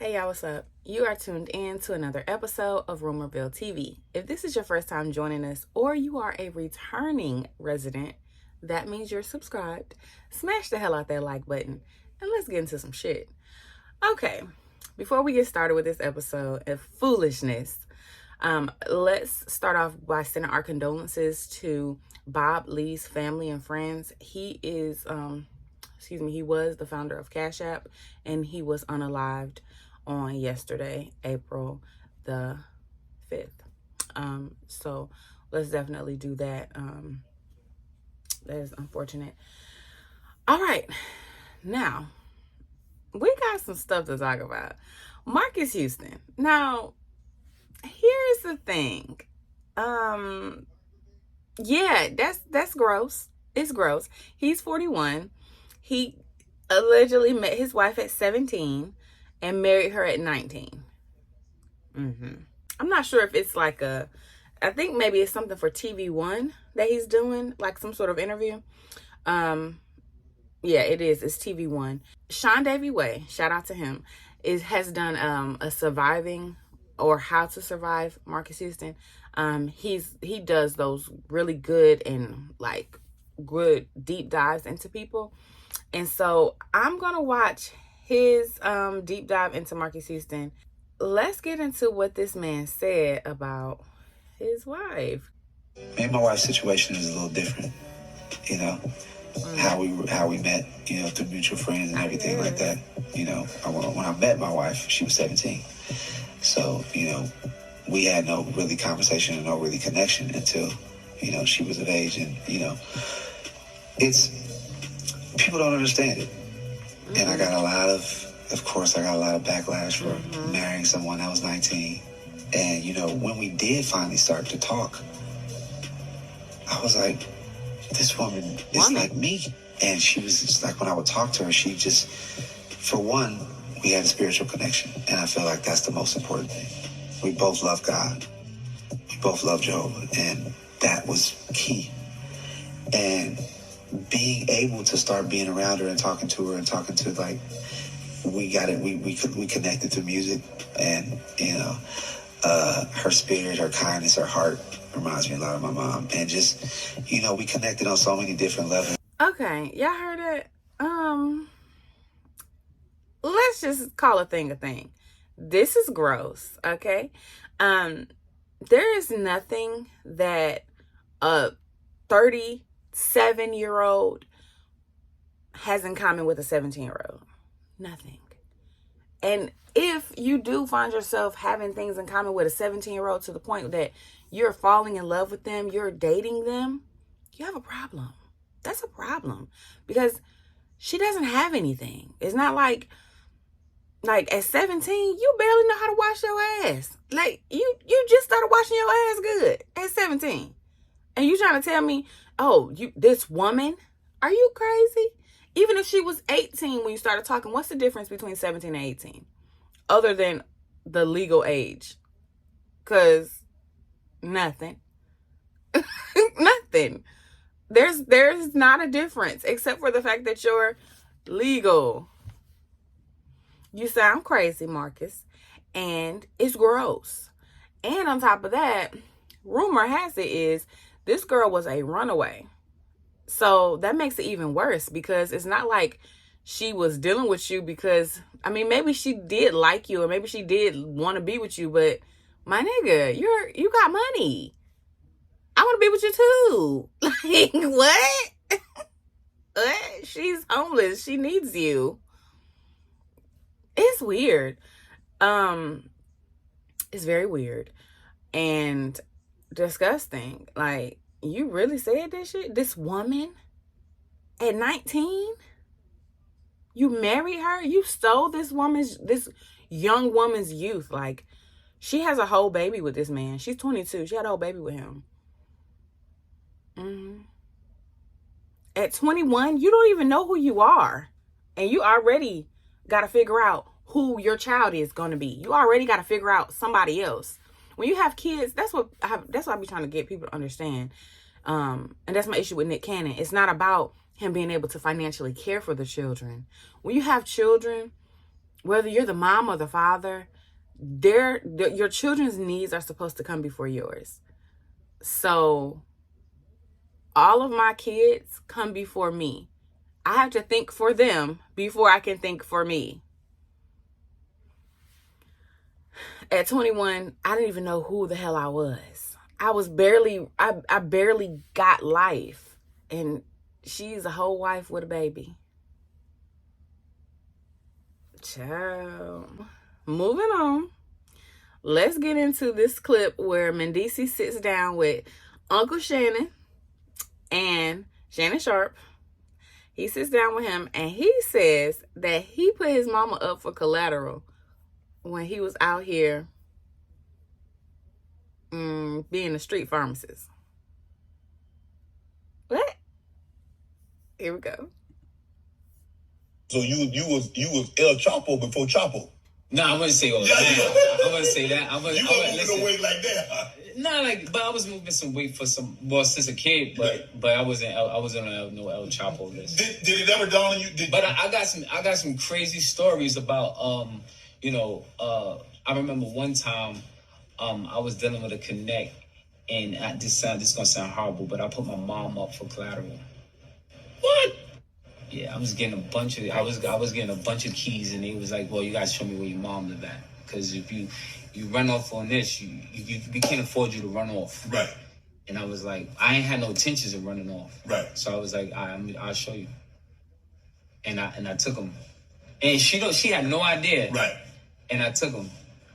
Hey y'all, what's up? You are tuned in to another episode of Rumorvilletv. If this is your first time joining us or you are a returning resident, that means you're subscribed. Smash the hell out that like button and let's get into some shit. Okay, before we get started with this episode of foolishness, let's start off by sending our condolences to Bob Lee's family and friends. He was the founder of Cashapp, and he was unalived on yesterday, April the 5th. So let's definitely do that. That is unfortunate. All right, now we got some stuff to talk about. Marques Houston. Now, here's the thing. Yeah, that's gross. It's gross. He's 41. He allegedly met his wife at 17 and married her at 19. I'm not sure if it's like I think maybe it's something for TV1 that he's doing, like some sort of interview. Yeah, it is. It's TV1. Sean Davy Way, shout out to him, has done a surviving or how to survive Marques Houston. He does those really good and like good deep dives into people. And so I'm going to watch his deep dive into Marques Houston. Let's get into what this man said about his wife. Me and my wife's situation is a little different, you know, how we met, you know, through mutual friends and everything like that. You know, when I met my wife, she was 17. So, you know, we had no really conversation and no really connection until, you know, she was of age. And, you know, people don't understand it. And I got a lot of backlash for marrying someone that was 19. And, you know, when we did finally start to talk, I was like, this woman is like me. And she was just like, when I would talk to her, she just, for one, we had a spiritual connection. And I feel like that's the most important thing. We both love God. We both love Jehovah. And that was key. And being able to start being around her and talking to like, we connected through music. And, you know, her spirit, her kindness, her heart reminds me a lot of my mom. And just, you know, we connected on so many different levels. Okay, y'all heard it? Let's just call a thing a thing. This is gross, okay? There is nothing that a 37-year-old has in common with a 17-year-old. Nothing. And if you do find yourself having things in common with a 17-year-old to the point that you're falling in love with them, you're dating them, you have a problem. That's a problem. Because she doesn't have anything. It's not like at 17, you barely know how to wash your ass. Like, you just started washing your ass good at 17. And you trying to tell me, oh, this woman? Are you crazy? Even if she was 18 when you started talking, what's the difference between 17 and 18? Other than the legal age. Because nothing. Nothing. There's not a difference except for the fact that you're legal. You sound crazy, Marques. And it's gross. And on top of that, rumor has it is this girl was a runaway. So that makes it even worse because it's not like she was dealing with you because, I mean, maybe she did like you or maybe she did want to be with you, but my nigga, you got money. I want to be with you too. Like, what? What? She's homeless. She needs you. It's weird. It's very weird and disgusting. Like, you really said this shit? This woman at 19? You married her? You stole this young woman's youth. Like, she has a whole baby with this man. She's 22. She had a whole baby with him. At 21, you don't even know who you are. And you already got to figure out who your child is going to be. You already got to figure out somebody else. When you have kids, that's what I be trying to get people to understand. And that's my issue with Nick Cannon. It's not about him being able to financially care for the children. When you have children, whether you're the mom or the father, your children's needs are supposed to come before yours. So all of my kids come before me. I have to think for them before I can think for me. At 21, I didn't even know who the hell I was. I barely got life. And she's a whole wife with a baby. Ciao. Moving on. Let's get into this clip where Mendeecees sits down with Uncle Shannon and Shannon Sharp. He sits down with him and he says that he put his mama up for collateral when he was out here being a street pharmacist. What? Here we go. So you was El Chapo before Chapo. No, I wouldn't say all that. I wouldn't say that. You wasn't moving no weight like that, huh? No, but I was moving some weight since a kid, but I wasn't on no El Chapo list. Did it ever dawn on you? But I got some crazy stories about I remember one time I was dealing with a connect, and this is gonna sound horrible, but I put my mom up for collateral. What? Yeah, I was getting a bunch of keys, and they was like, "Well, you guys show me where your mom live at, because if you run off on this, we can't afford you to run off." Right. And I was like, I ain't had no intentions of running off. Right. So I was like, I'll show you. And I took him, and she had no idea. Right. And I took him.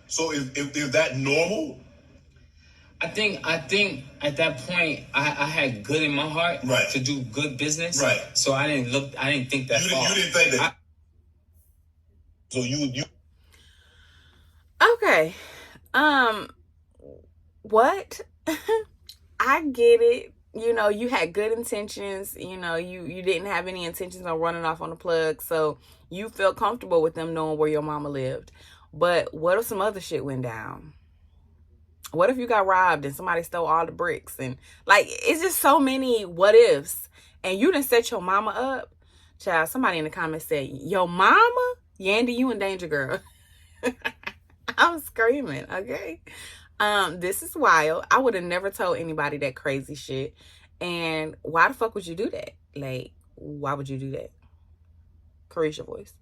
So is that normal? I think at that point I had good in my heart, right, to do good business. Right. So I didn't think that far. You didn't think that. So you. Okay. What? I get it. You know, you had good intentions. You know, you didn't have any intentions on running off on the plug. So you felt comfortable with them knowing where your mama lived. But what if some other shit went down? What if you got robbed and somebody stole all the bricks? And like, it's just so many what ifs. And you didn't set your mama up. Child, somebody in the comments said, "Your mama? Yandy, you in danger, girl." I'm screaming, okay? This is wild. I would have never told anybody that crazy shit. And why the fuck would you do that? Like, why would you do that? Carisha voice.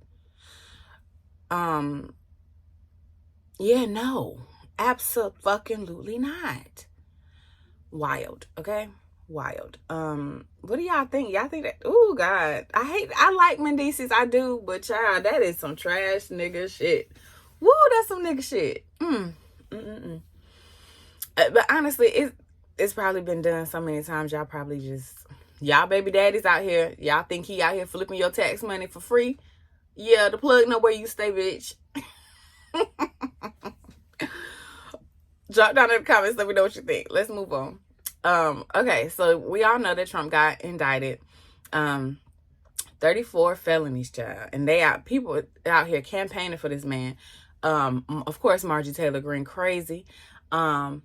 Yeah, no. Absolutely not. Wild, okay? Wild. What do y'all think? Y'all think that, oh God, I like Mendeecees, I do, but child, that is some trash nigga shit. Woo, that's some nigga shit. But honestly, it's probably been done so many times. Y'all probably y'all baby daddies out here, y'all think he out here flipping your tax money for free? Yeah, the plug know where you stay, bitch. Drop down in the comments, let me know what you think. Let's move on. Okay, so we all know that Trump got indicted. 34 felonies, child. And people out here campaigning for this man. Of course, Margie Taylor Greene crazy. And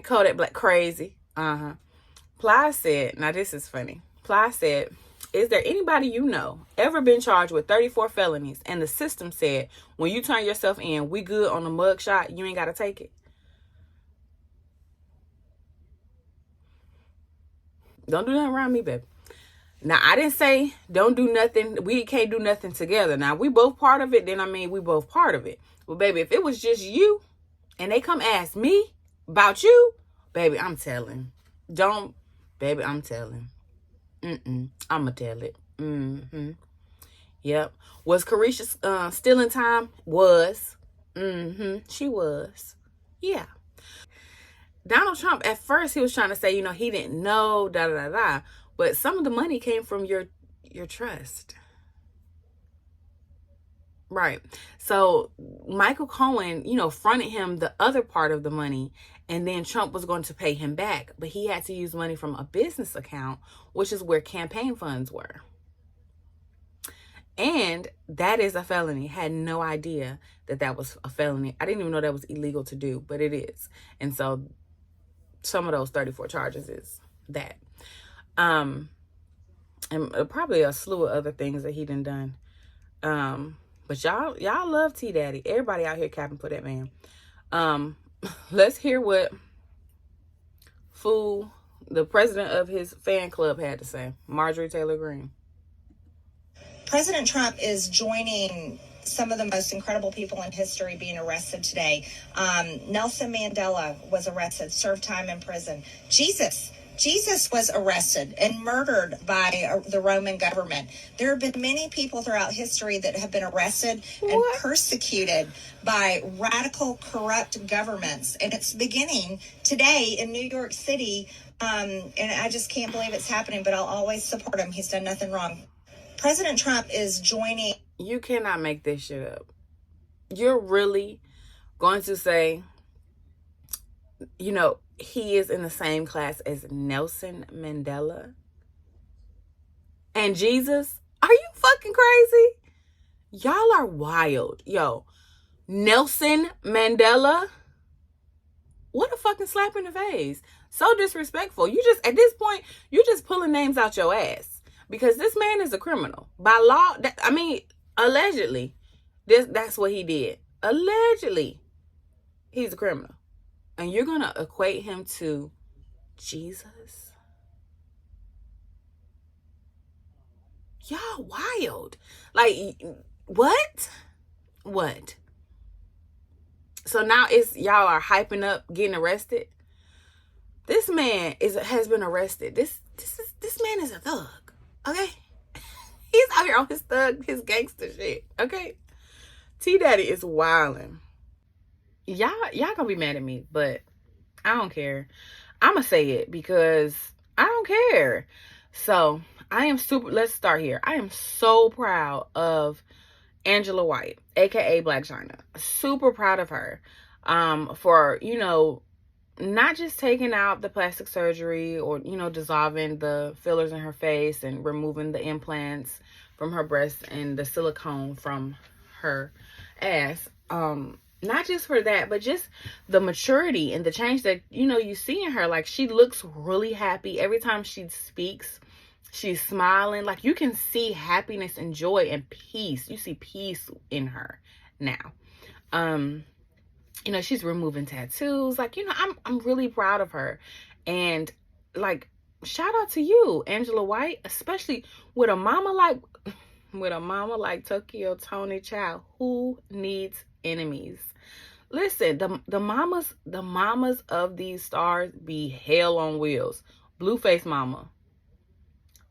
Kodak Black crazy. Ply said, now this is funny. Ply said, "Is there anybody you know ever been charged with 34 felonies and the system said, when you turn yourself in, we good on the mug shot, you ain't got to take it?" Don't do nothing around me, baby. Now, I didn't say don't do nothing. We can't do nothing together. Now, we both part of it. Then, I mean, we both part of it. But, baby, if it was just you and they come ask me about you, baby, I'm telling. Don't, baby, I'm telling. I'm going to tell it. Yep. Was Carisha stealing time? Was. She was. Yeah. Donald Trump, at first, he was trying to say, he didn't know, da-da-da-da. But some of the money came from your trust. Right. So Michael Cohen, fronted him the other part of the money, and then Trump was going to pay him back. But he had to use money from a business account, which is where campaign funds were. And that is a felony. Had no idea that was a felony. I didn't even know that was illegal to do, but it is. And so some of those 34 charges is that. And probably a slew of other things that he done. But y'all love Tdaddy. Everybody out here capping for that man. Let's hear what fool, the president of his fan club, had to say. Marjorie Taylor Greene. President Trump is joining some of the most incredible people in history being arrested today. Nelson Mandela was arrested, served time in prison. Jesus was arrested and murdered by the Roman government. There have been many people throughout history that have been arrested and persecuted by radical, corrupt governments. And it's beginning today in New York City. And I just can't believe it's happening, but I'll always support him. He's done nothing wrong. President Trump is joining. You cannot make this shit up. You're really going to say, you know, he is in the same class as Nelson Mandela and Jesus? Are you fucking crazy? Y'all are wild. Yo, Nelson Mandela? What a fucking slap in the face. So disrespectful. You just, at this point, you're just pulling names out your ass. Because this man is a criminal. By law, allegedly. That's what he did. Allegedly. He's a criminal. And you're going to equate him to Jesus? Y'all wild. Like, what? What? So now y'all are hyping up getting arrested? This man has been arrested. This man is a thug. Okay? He's out here on his gangster shit. Okay? Tdaddy is wilding. Y'all gonna be mad at me, but I don't care. I'ma say it because I don't care. So let's start here. I am so proud of Angela White, aka Black China. Super proud of her. For, you know, not just taking out the plastic surgery or, you know, dissolving the fillers in her face and removing the implants from her breasts and the silicone from her ass. Not just for that, but just the maturity and the change that, you know, you see in her. Like, she looks really happy. Every time she speaks, she's smiling. Like, you can see happiness and joy and peace. You see peace in her now. You know, she's removing tattoos. Like, you know, I'm really proud of her. And, like, shout out to you, Angela White, especially with a mama like Tokyo Tony Child, who needs enemies. Listen, the mamas of these stars be hell on wheels. Blueface mama,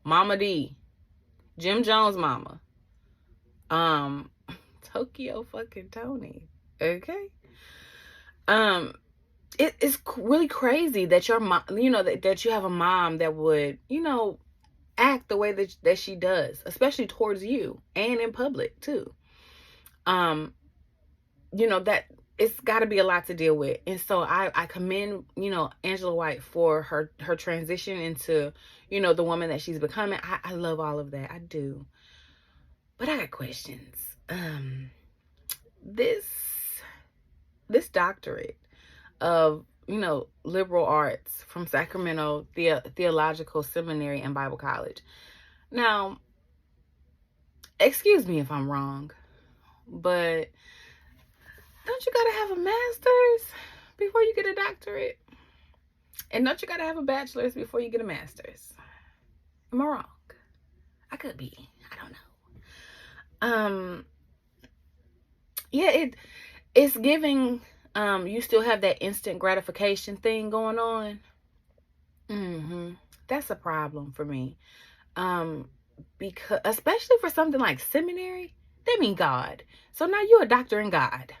Mama D, Jim Jones mama, Tokyo fucking Tony. Okay. It's really crazy that your mom, you know, that you have a mom that would, you know, act the way that she does, especially towards you and in public too. You know, that it's got to be a lot to deal with. And so I commend, you know, Angela White for her transition into, you know, the woman that she's becoming. I love all of that. I do. But I got questions. This doctorate of, you know, liberal arts from Sacramento Theological Seminary and Bible College. Now, excuse me if I'm wrong, but don't you gotta have a master's before you get a doctorate? And don't you gotta have a bachelor's before you get a master's? Am I wrong? I could be. I don't know. Yeah, it's giving, you still have that instant gratification thing going on. That's a problem for me. Because, especially for something like seminary, they mean God. So now you're a doctor in God.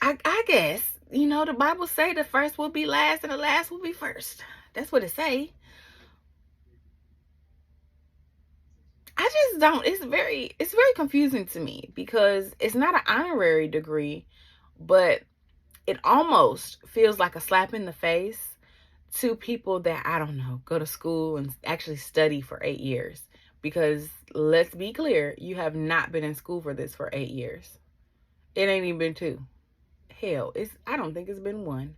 I guess, you know, the Bible say the first will be last and the last will be first. That's what it say. I just don't, it's very confusing to me because it's not an honorary degree, but it almost feels like a slap in the face to people that, I don't know, go to school and actually study for 8 years. Because let's be clear, you have not been in school for this for 8 years. It ain't even been 2. Hell, I don't think it's been 1.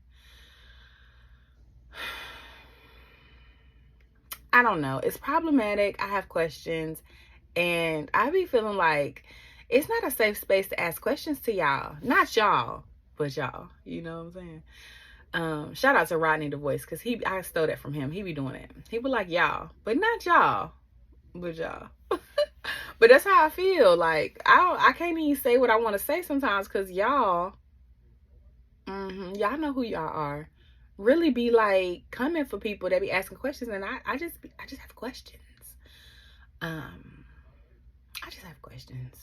I don't know. It's problematic. I have questions. And I be feeling like it's not a safe space to ask questions to y'all. Not y'all, but y'all. You know what I'm saying? Shout out to Rodney the Voice, because I stole that from him. He be doing it. He be like, y'all, but not y'all, but y'all. But that's how I feel. Like, I can't even say what I want to say sometimes, because y'all, y'all know who y'all are. Really be like coming for people that be asking questions, and I just have questions. I just have questions.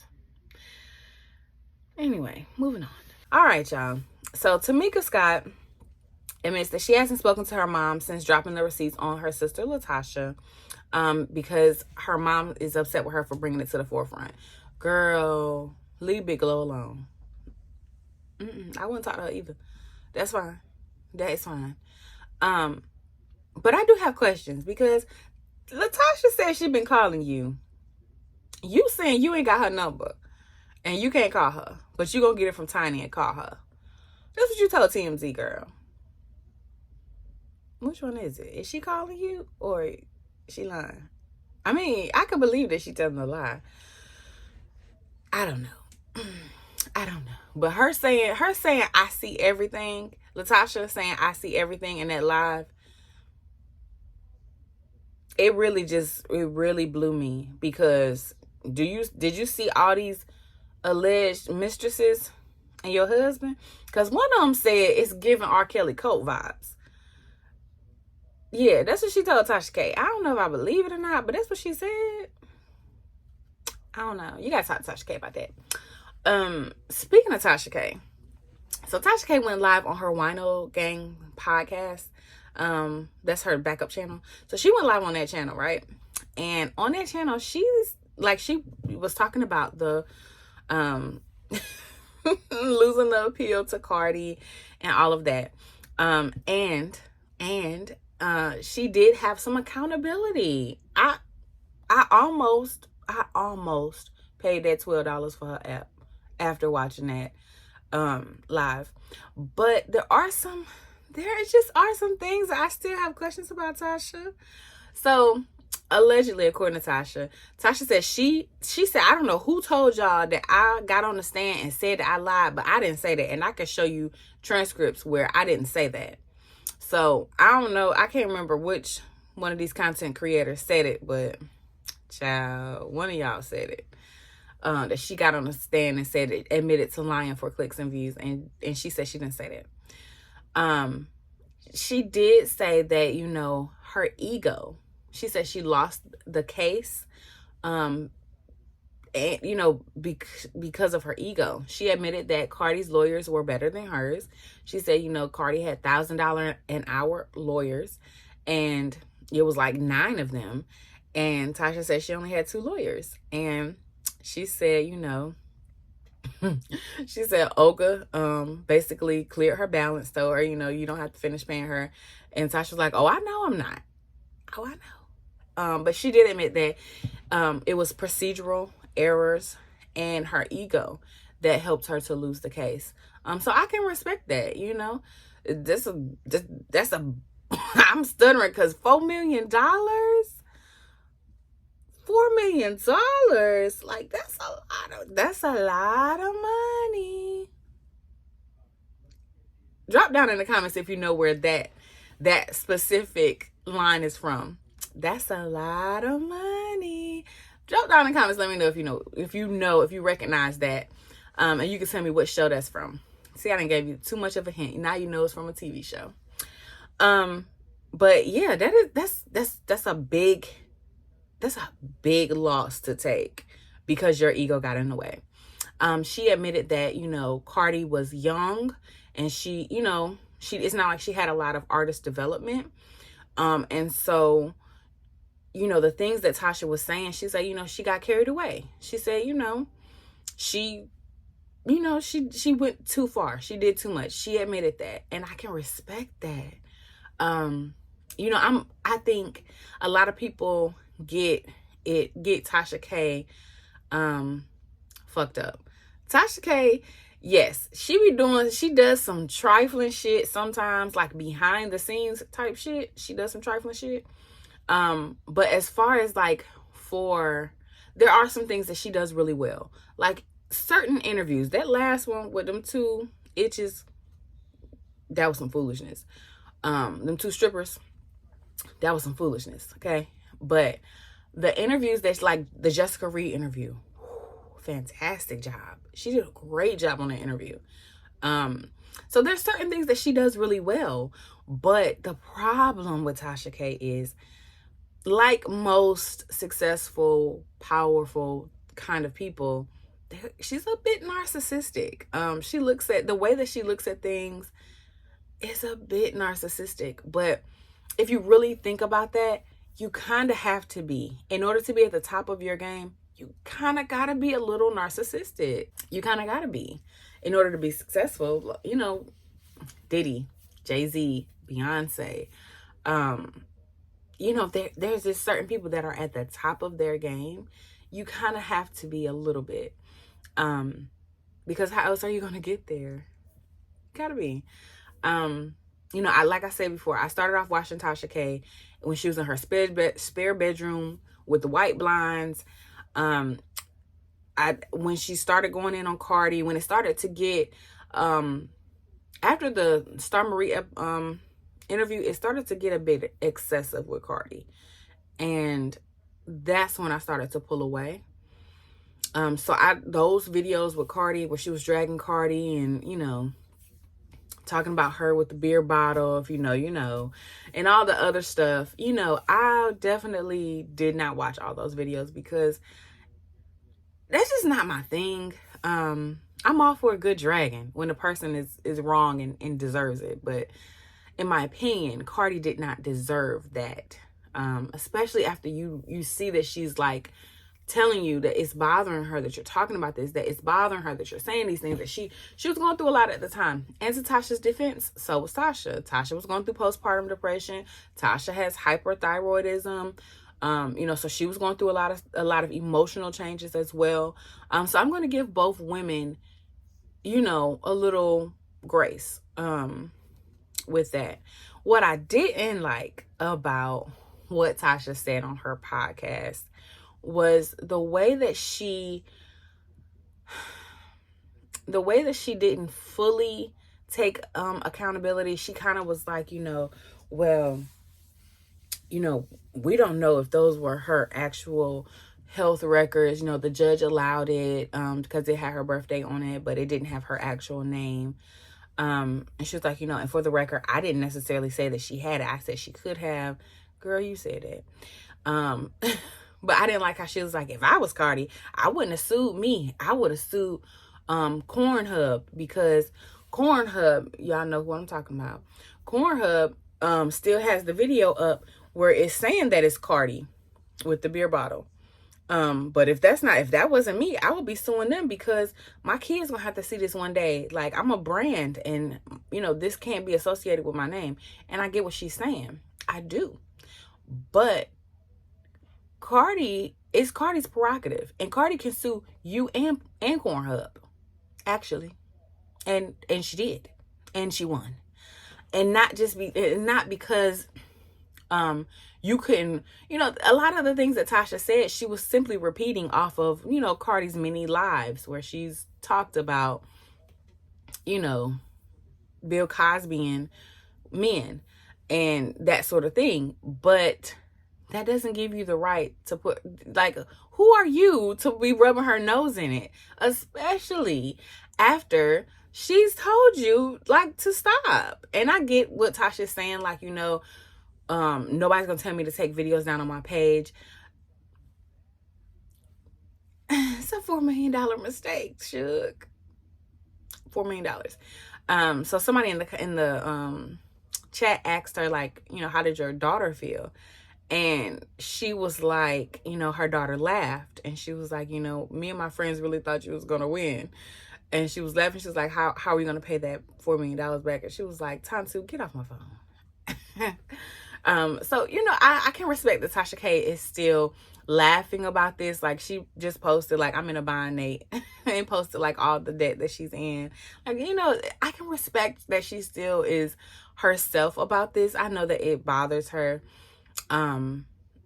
Anyway, moving on. All right, y'all. So Tamikascott admits that she hasn't spoken to her mom since dropping the receipts on her sister Latasha, because her mom is upset with her for bringing it to the forefront. Girl, leave Big Lo alone. I wouldn't talk to her either. That's fine. That is fine. But I do have questions, because Latasha said she been calling you. You saying you ain't got her number and you can't call her, but you gonna get it from Tiny and call her. That's what you told TMZ, girl. Which one is it? Is she calling you or is she lying? I mean, I could believe that she telling a lie. I don't know. I don't know. But her saying I see everything, Latasha saying I see everything in that live, it really blew me, because did you see all these alleged mistresses and your husband? Because one of them said it's giving R. Kelly Colt vibes. Yeah, that's what she told Tasha K. I don't know if I believe it or not, but that's what she said. I don't know. You gotta talk to Tasha K about that. Speaking of Tasha K, so Tasha K went live on her Wino Gang podcast. That's her backup channel. So she went live on that channel, right? And on that channel, she was talking about the losing the appeal to Cardi and all of that. And she did have some accountability. I almost paid that $12 for her app after watching that live. But there just are some things that I still have questions about Tasha. So allegedly, according to Tasha said she said, I don't know who told y'all that I got on the stand and said that I lied, but I didn't say that. And I can show you transcripts where I didn't say that. So I don't know. I can't remember which one of these content creators said it, but child, one of y'all said it. That she got on the stand and said it, admitted to lying for clicks and views, and she said she didn't say that. She did say that, you know, her ego. She said she lost the case, and you know, because of her ego. She admitted that Cardi's lawyers were better than hers. She said, you know, Cardi had $1,000 an hour lawyers, and it was like 9 of them. And Tasha said she only had 2 lawyers. And she said, you know, she said Olga basically cleared her balance, told her, you know, you don't have to finish paying her. And Tasha was like, oh, I know I'm not. Oh, I know. But she did admit that it was procedural errors and her ego that helped her to lose the case. So I can respect that, you know. That's a I'm stuttering because $4 million? $4 million, like that's a lot of money. Drop down in the comments if you know where that specific line is from. That's a lot of money. Drop down in the comments, let me know if you recognize that, and you can tell me what show that's from. See, I didn't give you too much of a hint. Now you know it's from a TV show. But yeah, that's a big loss to take because your ego got in the way. She admitted that, you know, Cardi was young and she, you know, it's not like she had a lot of artist development. And so, you know, the things that Tasha was saying, she said, you know, she got carried away. She said, you know, she went too far. She did too much. She admitted that. And I can respect that. You know, I think a lot of people get Tasha K fucked up. Tasha K, yes, she does some trifling shit sometimes, like behind the scenes type shit. She does some trifling shit. But as far as like for there are some things that she does really well. Like certain interviews. That last one with them two itches, that was some foolishness. Them two strippers, that was some foolishness, okay? But the interviews that's like the Jessica Reed interview, fantastic job. She did a great job on the interview. So there's certain things that she does really well. But the problem with Tasha K is, like most successful, powerful kind of people, she's a bit narcissistic. She looks at the way that she looks at things is a bit narcissistic. But if you really think about that, you kind of have to be. In order to be at the top of your game, you kind of got to be a little narcissistic. You kind of got to be. In order to be successful, you know, Diddy, Jay-Z, Beyonce, you know, there's just certain people that are at the top of their game. You kind of have to be a little bit. Because how else are you going to get there? Gotta be. You know, like I said before, I started off watching Tasha K when she was in her spare bedroom with the white blinds. When she started going in on Cardi, when it started to get, after the Star Marie interview, it started to get a bit excessive with Cardi. And that's when I started to pull away. So those videos with Cardi where she was dragging Cardi and, you know, talking about her with the beer bottle, if you know, you know, and all the other stuff, you know, I definitely did not watch all those videos because that's just not my thing. I'm all for a good dragging when the person is wrong and deserves it. But in my opinion, Cardi did not deserve that. Especially after you see that she's like telling you that it's bothering her that you're talking about this, that it's bothering her that you're saying these things, that she was going through a lot at the time. And to Tasha's defense, so was Tasha. Tasha was going through postpartum depression. Tasha has hyperthyroidism. You know, so she was going through a lot of emotional changes as well. So I'm going to give both women, you know, a little grace with that. What I didn't like about what Tasha said on her podcast was the way that she didn't fully take accountability. She kind of was like, you know, well, you know, we don't know if those were her actual health records. You know, the judge allowed it because it had her birthday on it, but it didn't have her actual name. And she was like, you know, and for the record, I didn't necessarily say that she had it. I said she could have. Girl, you said it. But I didn't like how she was like, if I was Cardi, I wouldn't have sued me. I would have sued Cornhub, because Cornhub, y'all know what I'm talking about. Cornhub still has the video up where it's saying that it's Cardi with the beer bottle. But if that wasn't me, I would be suing them because my kids gonna have to see this one day. Like, I'm a brand and, you know, this can't be associated with my name. And I get what she's saying. I do. But it's Cardi's prerogative. And Cardi can sue you and Cornhub, actually. And she did. And she won. And not because you couldn't, you know, a lot of the things that Tasha said, she was simply repeating off of, you know, Cardi's many lives where she's talked about, you know, Bill Cosby and men and that sort of thing. But that doesn't give you the right to put, like, who are you to be rubbing her nose in it? Especially after she's told you, like, to stop. And I get what Tasha's saying, like, you know, nobody's gonna tell me to take videos down on my page. It's a $4 million mistake, Shook. $4 million. So somebody in the chat asked her, like, you know, how did your daughter feel? And she was like, you know, her daughter laughed. And she was like, you know, me and my friends really thought you was going to win. And she was laughing. She was like, how are we going to pay that $4 million back? And she was like, Tansu, get off my phone. So, you know, I can respect that Tasha K is still laughing about this. Like, she just posted, like, I'm in a bind, Nate. And posted, like, all the debt that she's in. Like, you know, I can respect that she still is herself about this. I know that it bothers her.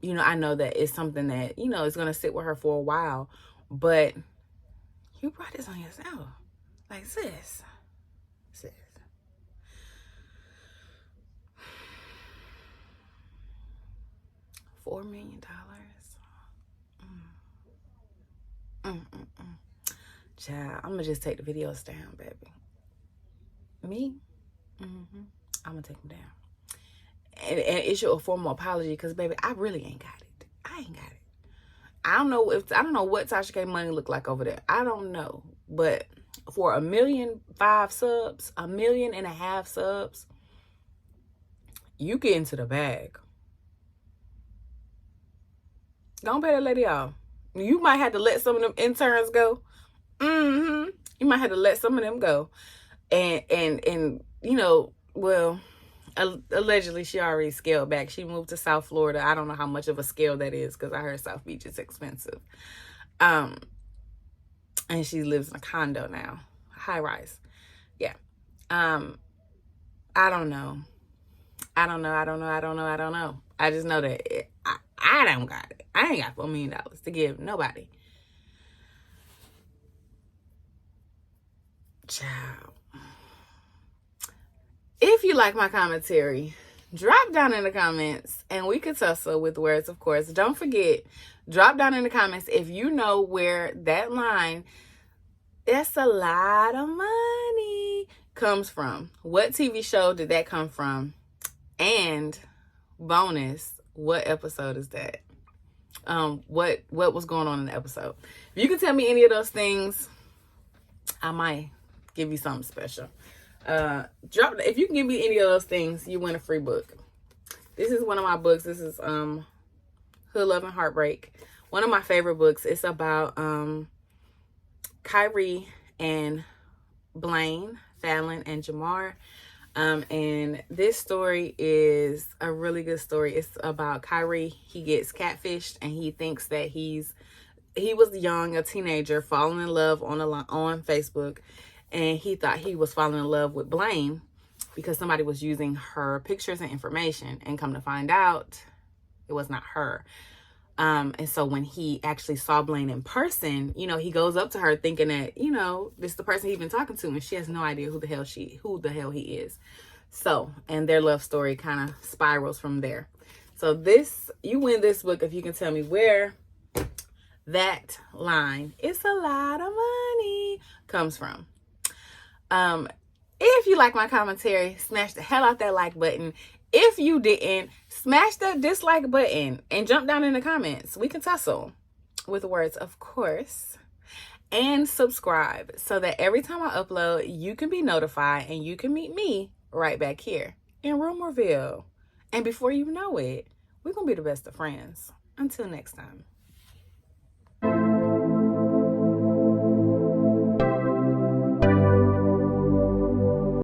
you know, I know that it's something that, you know, is going to sit with her for a while. But you brought this on yourself. Like, sis. $4 million. Child, I'm gonna just take the videos down, baby. Me? I'm gonna take them down and issue a formal apology, because baby, I really ain't got it. I ain't got it. I don't know what Tasha K money look like over there. I don't know, but for 1.5 million subs, 1.5 million subs, you get into the bag. Don't pay that lady off. You might have to let some of them interns go. You might have to let some of them go. And you know, well, allegedly she already scaled back. She moved to South Florida. I don't know how much of a scale that is, because I heard South Beach is expensive. And she lives in a condo now, high rise. Yeah. I don't know. I just know that I don't got it. I ain't got $4 million to give nobody. Child. If you like my commentary, drop down in the comments and we could tussle with words, of course. Don't forget, drop down in the comments if you know where that line, "That's a lot of money," comes from. What TV show did that come from? And bonus, what episode is that? What was going on in the episode? If you can tell me any of those things, I might give you something special. If you can give me any of those things, you win a free book. This is one of my books. This is Hood, Love, and Heartbreak. One of my favorite books. It's about Kyrie and Blaine, Fallon, and Jamar. And this story is a really good story. It's about Kyrie. He gets catfished and he thinks that he was young, a teenager, falling in love on Facebook. And he thought he was falling in love with Blaine because somebody was using her pictures and information, and come to find out it was not her. And so when he actually saw Blaine in person, you know, he goes up to her thinking that, you know, this is the person he's been talking to, and she has no idea who the hell he is. So, and their love story kind of spirals from there. So you win this book if you can tell me where that line, "It's a lot of money," comes from. If you like my commentary, smash the hell out that like button. If you didn't, smash that dislike button and jump down in the comments. We can tussle with words, of course. And subscribe so that every time I upload, you can be notified and you can meet me right back here in Rumorville. And before you know it, we're going to be the best of friends. Until next time.